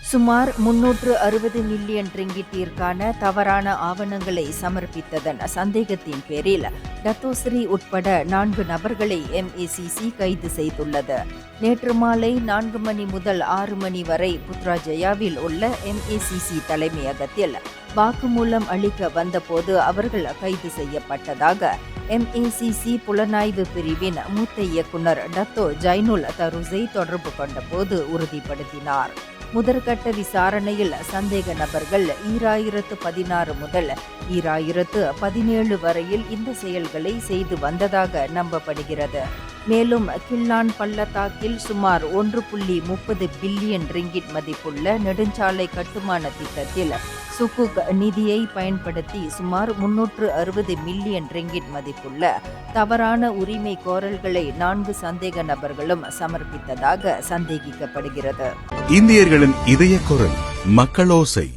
சுமார் 360 மில்லியன் ரிங்கிட்டிற்கான தவறான ஆவணங்களை சமர்ப்பித்ததன் சந்தேகத்தின் பேரில் டத்தோஸ்ரீ உட்பட 4 நபர்களை MACC கைது செய்துள்ளது. நேற்று மாலை 4 மணி முதல் 6 மணி வரை புத்ராஜயாவில் உள்ள MACC தலைமையகத்தில் வாக்குமூலம் அளிக்க வந்தபோது அவர்கள் கைது செய்யப்பட்டதாக MACC புலனாய்வு பிரிவின் மூத்த இயக்குனர் டத்தோ ஜைனுல் தருசை தொடர்பு கொண்டபோது உறுதிப்படுத்தினார். முதற்கட்ட விசாரணையில் சந்தேக நபர்கள் 2016 முதல் 2017 வரையில் இந்த செயல்களை செய்து வந்ததாக நம்பப்படுகிறது. மேலும் கில்லான் பள்ளத்தாக்கில் சுமார் 1.30 பில்லியன் ரிங்கிட் மதிப்புள்ள நெடுஞ்சாலை கட்டுமான திட்டத்தில் சுகுக் நிதியை பயன்படுத்தி சுமார் 360 மில்லியன் ரிங்கிட் மதிப்புள்ள தவறான உரிமை கோரல்களை 4 சந்தேக நபர்களும் சமர்ப்பித்ததாக சந்தேகிக்கப்படுகிறது. இந்தியர்களின் இதய குரல் மக்களோசை.